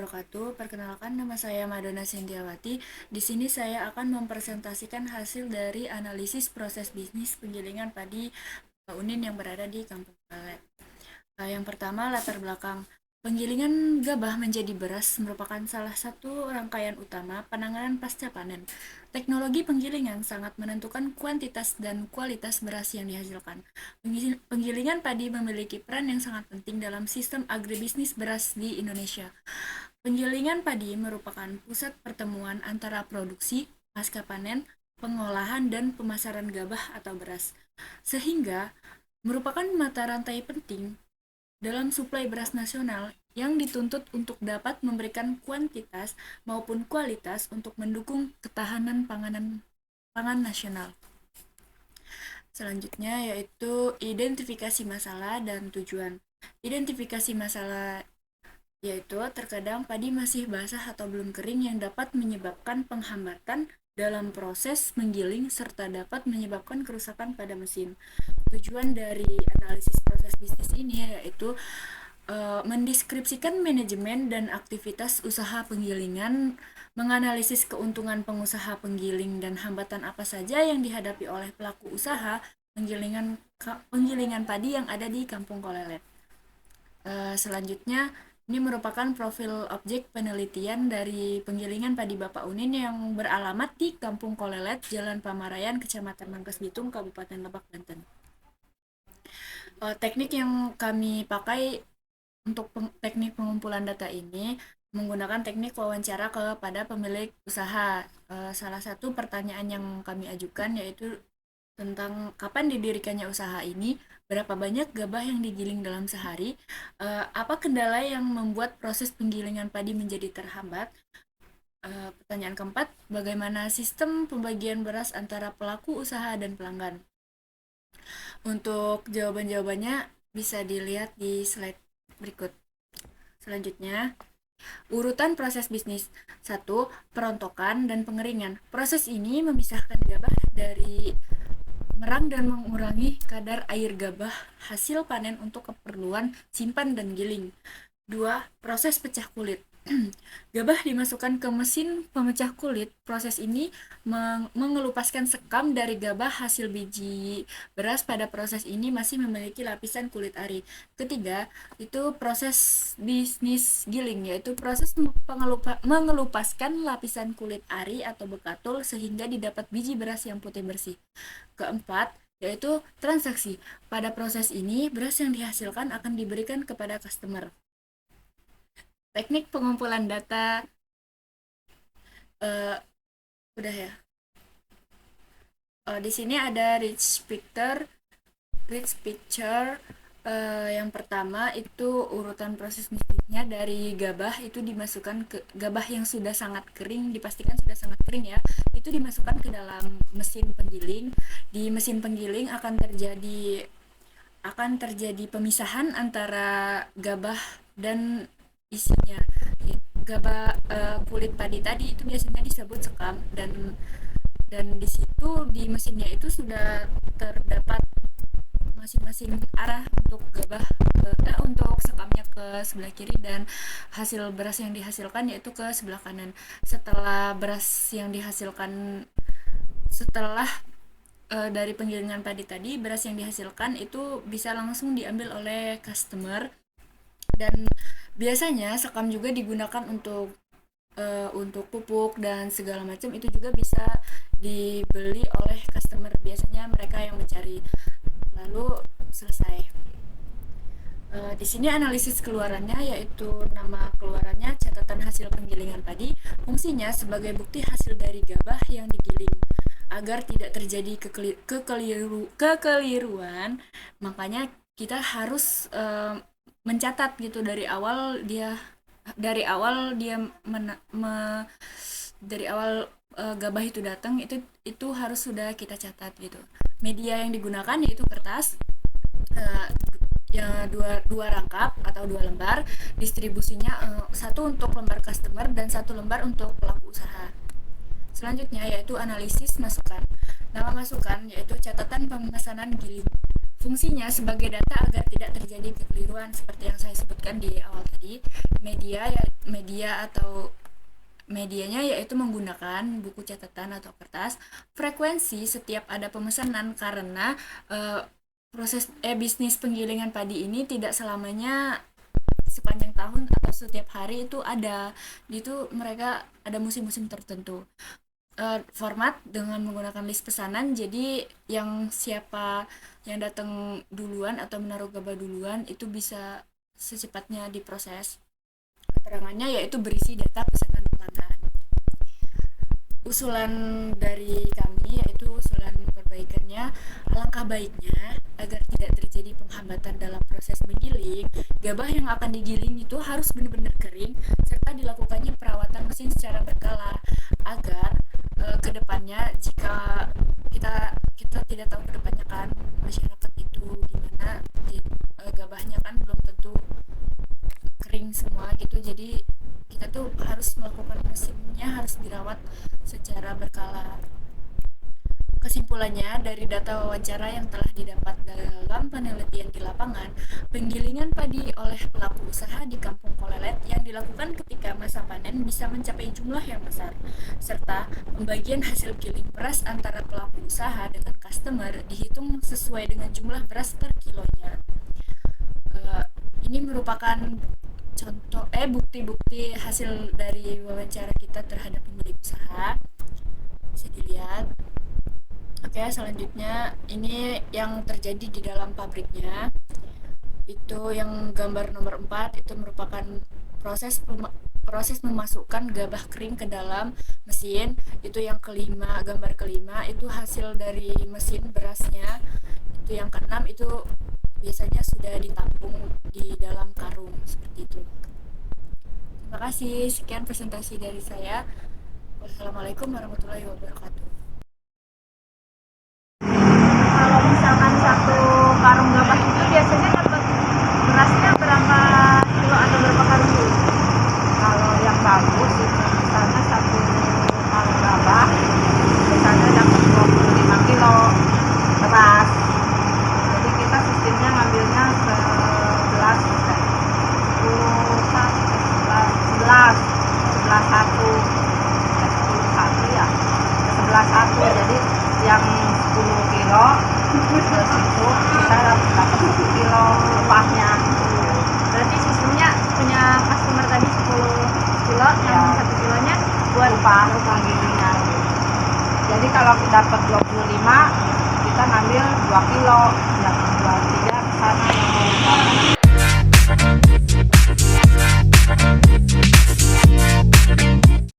wabarakatuh. Perkenalkan, nama saya Madonna Sintiawati. Di sini saya akan mempresentasikan hasil dari analisis proses bisnis penggilingan padi Unin yang berada di Kampung Balet. Yang pertama, latar belakang. Penggilingan gabah menjadi beras merupakan salah satu rangkaian utama penanganan pasca panen. Teknologi penggilingan sangat menentukan kuantitas dan kualitas beras yang dihasilkan. Penggilingan padi memiliki peran yang sangat penting dalam sistem agribisnis beras di Indonesia. Penggilingan padi merupakan pusat pertemuan antara produksi, pasca panen, pengolahan, dan pemasaran gabah atau beras, sehingga merupakan mata rantai penting dalam suplai beras nasional yang dituntut untuk dapat memberikan kuantitas maupun kualitas untuk mendukung ketahanan pangan nasional. Selanjutnya yaitu identifikasi masalah dan tujuan. Identifikasi masalah yaitu terkadang padi masih basah atau belum kering yang dapat menyebabkan penghambatan dalam proses menggiling serta dapat menyebabkan kerusakan pada mesin. Tujuan dari analisis proses bisnis ini yaitu mendeskripsikan manajemen dan aktivitas usaha penggilingan, menganalisis keuntungan pengusaha penggiling dan hambatan apa saja yang dihadapi oleh pelaku usaha penggilingan padi yang ada di Kampung Kolelet. Selanjutnya, ini merupakan profil objek penelitian dari penggilingan padi Bapak Unin yang beralamat di Kampung Kolelet, Jalan Pamarayan, Kecamatan Mangkes Bitung, Kabupaten Lebak, Banten. Teknik yang kami pakai untuk teknik pengumpulan data ini menggunakan teknik wawancara kepada pemilik usaha. Salah satu pertanyaan yang kami ajukan yaitu tentang kapan didirikannya usaha ini, berapa banyak gabah yang digiling dalam sehari, apa kendala yang membuat proses penggilingan padi menjadi terhambat. Pertanyaan keempat, bagaimana sistem pembagian beras antara pelaku usaha dan pelanggan. Untuk jawaban-jawabannya bisa dilihat di slide berikut. Selanjutnya, urutan proses bisnis. 1. Perontokan dan pengeringan. Proses ini memisahkan gabah dari merang dan mengurangi kadar air gabah hasil panen untuk keperluan simpan dan giling. 2. Proses pecah kulit. Gabah dimasukkan ke mesin pemecah kulit. Proses ini mengelupaskan sekam dari gabah hasil biji beras. Pada proses ini masih memiliki lapisan kulit ari. Ketiga, itu proses bisnis giling, yaitu proses mengelupaskan lapisan kulit ari atau bekatul sehingga didapat biji beras yang putih bersih. Keempat, yaitu transaksi. Pada proses ini, beras yang dihasilkan akan diberikan kepada customer. Teknik pengumpulan data udah ya. Di sini ada rich picture. Yang pertama itu urutan proses bisnisnya dari gabah itu dimasukkan ke gabah yang sudah sangat kering, dipastikan sudah sangat kering ya. Itu dimasukkan ke dalam mesin penggiling. Di mesin penggiling akan terjadi pemisahan antara gabah dan isinya. Gabah kulit padi tadi itu biasanya disebut sekam, dan di situ di mesinnya itu sudah terdapat masing-masing arah untuk untuk sekamnya ke sebelah kiri dan hasil beras yang dihasilkan yaitu ke sebelah kanan. Setelah dari penggilingan padi tadi, beras yang dihasilkan itu bisa langsung diambil oleh customer. Dan biasanya sekam juga digunakan untuk pupuk dan segala macam, itu juga bisa dibeli oleh customer, biasanya mereka yang mencari. Lalu selesai. Di sini analisis keluarannya yaitu nama keluarannya catatan hasil penggilingan padi, fungsinya sebagai bukti hasil dari gabah yang digiling. Agar tidak terjadi kekeliruan, makanya kita harus mencatat gitu dari awal gabah itu datang, itu harus sudah kita catat gitu. Media yang digunakan yaitu kertas, ya dua rangkap atau 2 lembar. Distribusinya satu untuk lembar customer dan 1 lembar untuk pelaku usaha. Selanjutnya yaitu analisis masukan. Nama masukan yaitu catatan pemesanan giling. Fungsinya sebagai data agar tidak terjadi kekeliruan seperti yang saya sebutkan di awal tadi. Media atau medianya yaitu menggunakan buku catatan atau kertas. Frekuensi setiap ada pemesanan karena bisnis penggilingan padi ini tidak selamanya sepanjang tahun atau setiap hari itu ada. Itu mereka ada musim-musim tertentu. Format dengan menggunakan list pesanan, jadi yang siapa yang datang duluan atau menaruh gabah duluan itu bisa secepatnya diproses. Keterangannya yaitu berisi data pesanan pelanggan. Usulan dari kami yaitu usulan perbaikannya, alangkah baiknya agar tidak terjadi penghambatan dalam proses menggiling, gabah yang akan digiling itu harus benar-benar kering serta dilakukannya perawatan mesin secara berkala agar kedepannya jika kita tidak tahu kedepannya kan masyarakat itu gimana, gabahnya kan belum tentu kering semua gitu, jadi kita tuh harus melakukan mesinnya harus dirawat secara berkala. Kesimpulannya, dari data wawancara yang telah didapat dalam penelitian di lapangan, penggilingan padi oleh pelaku usaha di Kampung Kolelet yang dilakukan ketika masa panen bisa mencapai jumlah yang besar, serta pembagian hasil giling beras antara pelaku usaha dengan customer dihitung sesuai dengan jumlah beras per kilonya. Ini merupakan contoh bukti-bukti hasil dari wawancara kita terhadap pemilik usaha. Bisa dilihat. Oke, selanjutnya ini yang terjadi di dalam pabriknya. Itu yang gambar nomor 4 itu merupakan proses memasukkan gabah kering ke dalam mesin. Itu yang kelima, gambar kelima itu hasil dari mesin berasnya. Itu yang keenam itu biasanya sudah ditampung di dalam karung seperti itu. Terima kasih, sekian presentasi dari saya. Wassalamualaikum warahmatullahi wabarakatuh. Kalau misalkan satu karung gabah itu biasanya dapat berasnya berapa kilo atau berapa karung dulu? Kalau yang bagus itu misalnya satu karung gabah misalnya dapat 25 kilo beras. Jadi kita sistemnya ngambilnya 11 satu ya 11 satu, jadi yang 10 kilo itu kita dapat 1 kilo upahnya. Berarti sistemnya punya customer tadi 10 kilo, yang 1 kilonya buat upah penggilingan. Jadi kalau kita dapat 25 kita ngambil 2 kilo, yang 23 ke sana.